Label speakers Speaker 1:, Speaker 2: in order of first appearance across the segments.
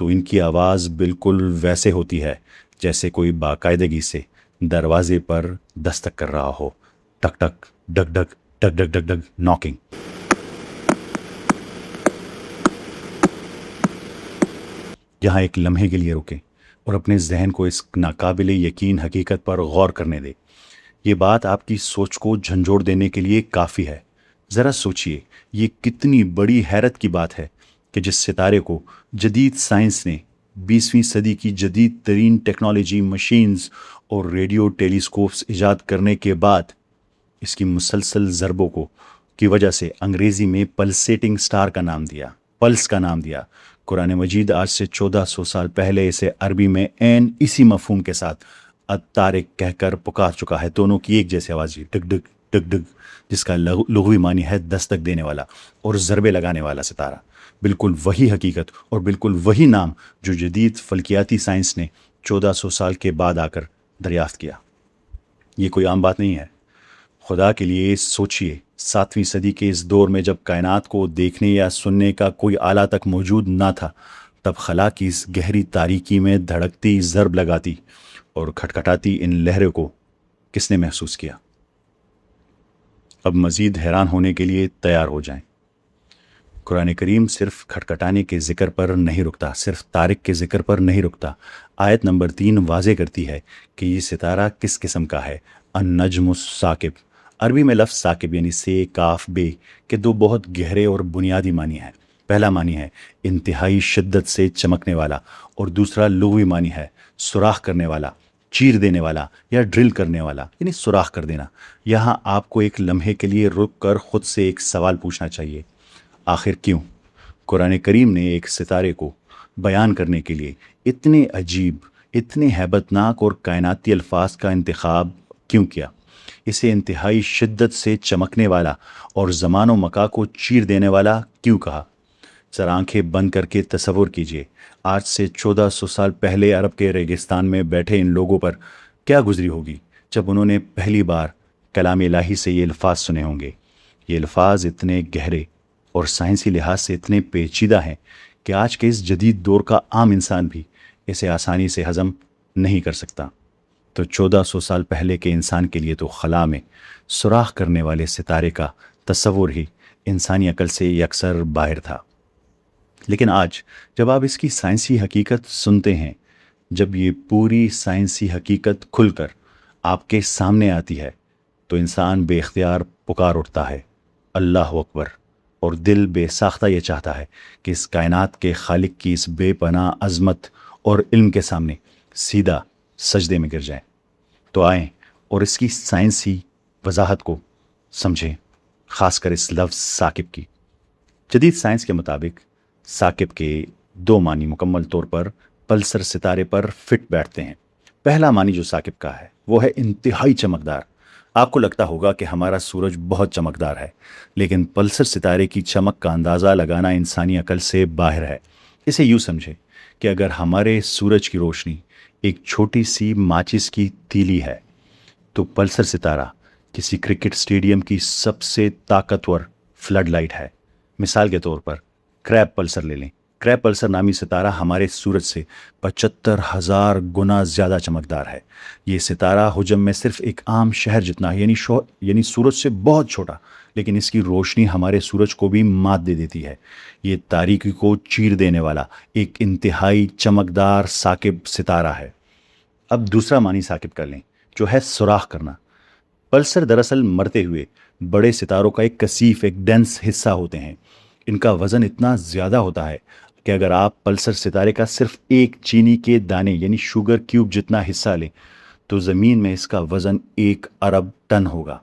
Speaker 1: تو ان کی آواز بالکل ویسے ہوتی ہے جیسے کوئی باقاعدگی سے دروازے پر دستک کر رہا ہو. ٹک ٹک ڈگ ڈگ ڈگ ڈگ ڈگ ڈگ ناکنگ. یہاں ایک لمحے کے لیے رکیں اور اپنے ذہن کو اس ناقابل یقین حقیقت پر غور کرنے دیں. یہ بات آپ کی سوچ کو جھنجھوڑ دینے کے لیے کافی ہے. ذرا سوچئے یہ کتنی بڑی حیرت کی بات ہے کہ جس ستارے کو جدید سائنس نے 20ویں صدی کی جدید ترین ٹیکنالوجی مشینز اور ریڈیو ٹیلیسکوپس ایجاد کرنے کے بعد اس کی مسلسل ضربوں کی وجہ سے انگریزی میں پلسیٹنگ سٹار کا نام دیا، پلس کا نام دیا. قرآن مجید آج سے 1400 سال پہلے اسے عربی میں اسی مفہوم کے ساتھ الطارق کہہ کر پکار چکا ہے. دونوں کی ایک جیسی آواز، ڈگ ڈگ ڈگ ڈگ، جس کا لغوی معنی ہے دستک دینے والا اور ضربے لگانے والا ستارہ. بالکل وہی حقیقت اور بالکل وہی نام جو جدید فلکیاتی سائنس نے 1400 سال کے بعد آ کر دریافت کیا. یہ کوئی عام بات نہیں ہے. خدا کے لیے سوچئے 7ویں صدی کے اس دور میں جب کائنات کو دیکھنے یا سننے کا کوئی آلہ تک موجود نہ تھا، تب خلا کی اس گہری تاریکی میں دھڑکتی ضرب لگاتی اور کھٹکھٹاتی ان لہروں کو کس نے محسوس کیا؟ اب مزید حیران ہونے کے لیے تیار ہو جائیں. قرآن کریم صرف کھٹکھٹانے کے ذکر پر نہیں رکتا، صرف طارق کے ذکر پر نہیں رکتا. آیت نمبر 3 واضح کرتی ہے کہ یہ ستارہ کس قسم کا ہے. النجم الثاقب. عربی میں لفظ ثاقب یعنی سے کاف بے کے دو بہت گہرے اور بنیادی معنی ہیں. پہلا معنی ہے انتہائی شدت سے چمکنے والا، اور دوسرا لغوی معنی ہے سوراخ کرنے والا، چیر دینے والا یا ڈرل کرنے والا، یعنی سوراخ کر دینا. یہاں آپ کو ایک لمحے کے لیے رک کر خود سے ایک سوال پوچھنا چاہیے. آخر کیوں قرآن کریم نے ایک ستارے کو بیان کرنے کے لیے اتنے عجیب، اتنے ہیبت ناک اور کائناتی الفاظ کا انتخاب کیوں کیا؟ اسے انتہائی شدت سے چمکنے والا اور زمان و مکان کو چیر دینے والا کیوں کہا؟ ذرا آنکھیں بند کر کے تصور کیجئے آج سے 1400 سال پہلے عرب کے ریگستان میں بیٹھے ان لوگوں پر کیا گزری ہوگی جب انہوں نے پہلی بار کلام الہی سے یہ الفاظ سنے ہوں گے. یہ الفاظ اتنے گہرے اور سائنسی لحاظ سے اتنے پیچیدہ ہیں کہ آج کے اس جدید دور کا عام انسان بھی اسے آسانی سے ہضم نہیں کر سکتا. تو 1400 سال پہلے کے انسان کے لیے تو خلا میں سوراخ کرنے والے ستارے کا تصور ہی انسانی عقل سے یکسر باہر تھا. لیکن آج جب آپ اس کی سائنسی حقیقت سنتے ہیں، جب یہ پوری سائنسی حقیقت کھل کر آپ کے سامنے آتی ہے، تو انسان بے اختیار پکار اٹھتا ہے اللہ اکبر، اور دل بے ساختہ یہ چاہتا ہے کہ اس کائنات کے خالق کی اس بے پناہ عظمت اور علم کے سامنے سیدھا سجدے میں گر جائیں. تو آئیں اور اس کی سائنسی وضاحت کو سمجھیں، خاص کر اس لفظ ثاقب کی. جدید سائنس کے مطابق ثاقب کے دو معنی مکمل طور پر پلسر ستارے پر فٹ بیٹھتے ہیں. پہلا معنی جو ثاقب کا ہے وہ ہے انتہائی چمکدار. آپ کو لگتا ہوگا کہ ہمارا سورج بہت چمکدار ہے، لیکن پلسر ستارے کی چمک کا اندازہ لگانا انسانی عقل سے باہر ہے. اسے یوں سمجھیں کہ اگر ہمارے سورج کی روشنی ایک چھوٹی سی ماچس کی تیلی ہے، تو پلسر ستارہ کسی کرکٹ اسٹیڈیم کی سب سے طاقتور فلڈ لائٹ ہے. مثال کے طور پر کریب پلسر لے لیں. کریب پلسر نامی ستارہ ہمارے سورج سے 75,000 گنا زیادہ چمکدار ہے. یہ ستارہ حجم میں صرف ایک عام شہر جتنا ہے، یعنی سورج سے بہت چھوٹا، لیکن اس کی روشنی ہمارے سورج کو بھی مات دے دیتی ہے. یہ تاریکی کو چیر دینے والا ایک انتہائی چمکدار ثاقب ستارہ ہے. اب دوسرا معنی ثاقب کر لیں جو ہے سوراخ کرنا. پلسر دراصل مرتے ہوئے بڑے ستاروں کا ایک کثیف، ایک ڈینس حصہ ہوتے ہیں. ان کا وزن اتنا زیادہ ہوتا ہے کہ اگر آپ پلسر ستارے کا صرف ایک چینی کے دانے یعنی شوگر کیوب جتنا حصہ لیں تو زمین میں اس کا وزن 1 ارب ٹن ہوگا.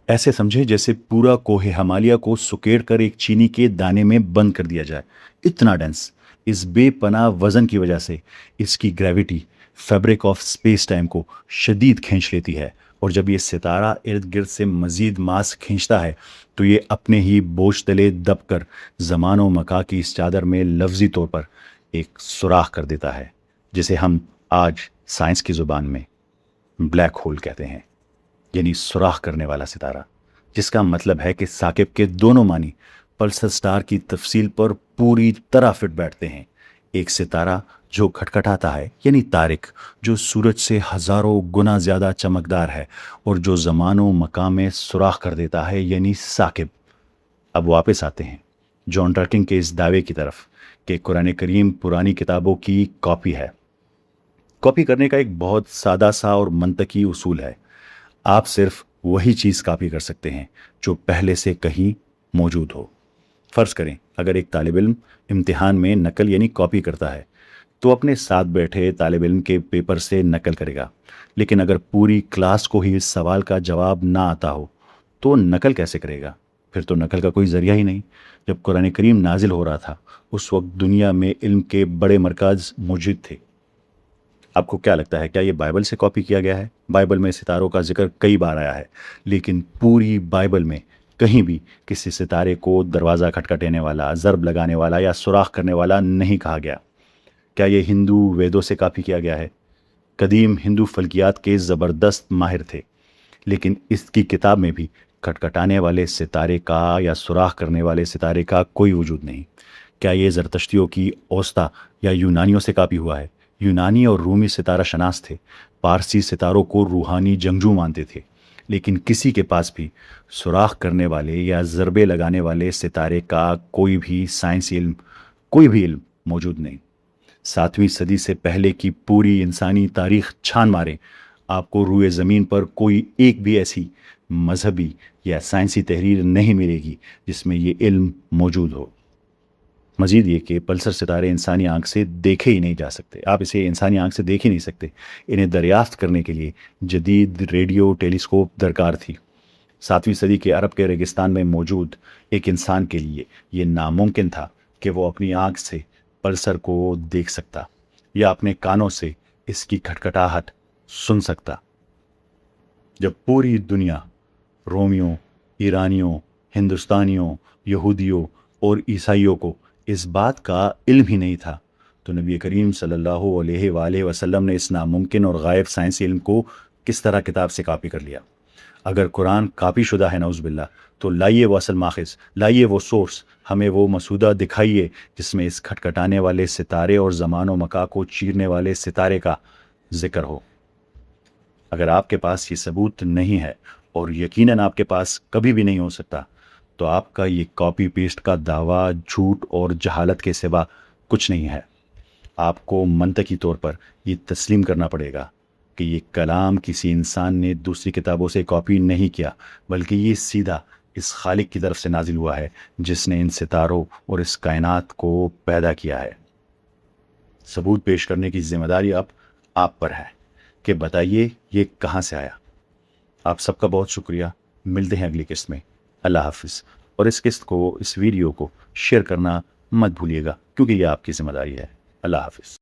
Speaker 1: ایسے سمجھے جیسے پورا کوہ ہمالیہ کو سکیڑ کر ایک چینی کے دانے میں بند کر دیا جائے. اتنا ڈینس. اس بے پناہ وزن کی وجہ سے اس کی gravity fabric of space time کو شدید کھینچ لیتی ہے، اور جب یہ ستارہ ارد گرد سے مزید ماس کھینچتا ہے تو یہ اپنے ہی بوجھ تلے دب کر زمان و مکان کی اس چادر میں لفظی طور پر ایک سوراخ کر دیتا ہے، جسے ہم آج سائنس کی زبان میں بلیک ہول کہتے ہیں، یعنی سوراخ کرنے والا ستارہ. جس کا مطلب ہے کہ ثاقب کے دونوں معنی پلسر سٹار کی تفصیل پر پوری طرح فٹ بیٹھتے ہیں. ایک ستارہ جو کھٹکھٹاتا ہے یعنی طارق، جو سورج سے ہزاروں گنا زیادہ چمکدار ہے اور جو زمان و مکان میں سوراخ کر دیتا ہے یعنی ثاقب۔ اب واپس آتے ہیں جان ڈرکنگ کے اس دعوے کی طرف کہ قرآن کریم پرانی کتابوں کی کاپی ہے۔ کاپی کرنے کا ایک بہت سادہ سا اور منطقی اصول ہے۔ آپ صرف وہی چیز کاپی کر سکتے ہیں جو پہلے سے کہیں موجود ہو۔ فرض کریں اگر ایک طالب علم امتحان میں نقل یعنی کاپی کرتا ہے تو اپنے ساتھ بیٹھے طالب علم کے پیپر سے نقل کرے گا، لیکن اگر پوری کلاس کو ہی اس سوال کا جواب نہ آتا ہو تو نقل کیسے کرے گا؟ پھر تو نقل کا کوئی ذریعہ ہی نہیں۔ جب قرآن کریم نازل ہو رہا تھا اس وقت دنیا میں علم کے بڑے مرکز موجود تھے۔ آپ کو کیا لگتا ہے، کیا یہ بائبل سے کاپی کیا گیا ہے؟ بائبل میں ستاروں کا ذکر کئی بار آیا ہے، لیکن پوری بائبل میں کہیں بھی کسی ستارے کو دروازہ کھٹکھٹانے والا، ضرب لگانے والا یا سوراخ کرنے والا نہیں کہا گیا۔ کیا یہ ہندو ویدوں سے کاپی کیا گیا ہے؟ قدیم ہندو فلکیات کے زبردست ماہر تھے، لیکن اس کی کتاب میں بھی کھٹکھٹانے والے ستارے کا یا سوراخ کرنے والے ستارے کا کوئی وجود نہیں۔ کیا یہ زرتشتیوں کی اوستا یا یونانیوں سے کاپی ہوا ہے؟ یونانی اور رومی ستارہ شناس تھے، پارسی ستاروں کو روحانی جنگجو مانتے تھے، لیکن کسی کے پاس بھی سوراخ کرنے والے یا ضربے لگانے والے ستارے کا کوئی بھی سائنسی علم، کوئی بھی علم موجود نہیں۔ 7ویں صدی سے پہلے کی پوری انسانی تاریخ چھان ماریں، آپ کو روئے زمین پر کوئی ایک بھی ایسی مذہبی یا سائنسی تحریر نہیں ملے گی جس میں یہ علم موجود ہو۔ مزید یہ کہ پلسر ستارے انسانی آنکھ سے دیکھے ہی نہیں جا سکتے، آپ اسے انسانی آنکھ سے دیکھ ہی نہیں سکتے۔ انہیں دریافت کرنے کے لیے جدید ریڈیو ٹیلیسکوپ درکار تھی۔ 7ویں صدی کے عرب کے ریگستان میں موجود ایک انسان کے لیے یہ ناممکن تھا کہ وہ اپنی آنکھ سے پلسر کو دیکھ سکتا یا اپنے کانوں سے اس کی کھٹکھٹاہٹ سن سکتا۔ جب پوری دنیا رومیوں، ایرانیوں، ہندوستانیوں، یہودیوں اور عیسائیوں کو اس بات کا علم ہی نہیں تھا تو نبی کریم صلی اللہ علیہ وآلہ وسلم نے اس ناممکن اور غائب سائنسی علم کو کس طرح کتاب سے کاپی کر لیا؟ اگر قرآن کاپی شدہ ہے نعوذ باللہ، تو لائیے وہ اصل ماخذ، لائیے وہ سورس، ہمیں وہ مسودہ دکھائیے جس میں اس کھٹکھٹانے والے ستارے اور زمان و مکان کو چیرنے والے ستارے کا ذکر ہو۔ اگر آپ کے پاس یہ ثبوت نہیں ہے، اور یقیناً آپ کے پاس کبھی بھی نہیں ہو سکتا، تو آپ کا یہ کاپی پیسٹ کا دعویٰ جھوٹ اور جہالت کے سوا کچھ نہیں ہے۔ آپ کو منطقی طور پر یہ تسلیم کرنا پڑے گا کہ یہ کلام کسی انسان نے دوسری کتابوں سے کاپی نہیں کیا، بلکہ یہ سیدھا اس خالق کی طرف سے نازل ہوا ہے جس نے ان ستاروں اور اس کائنات کو پیدا کیا ہے۔ ثبوت پیش کرنے کی ذمہ داری اب آپ پر ہے کہ بتائیے یہ کہاں سے آیا۔ آپ سب کا بہت شکریہ، ملتے ہیں اگلی قسط میں۔ اللہ حافظ، اور اس قسط کو، اس ویڈیو کو شیئر کرنا مت بھولیے گا کیونکہ یہ آپ کی ذمہ داری ہے۔ اللہ حافظ۔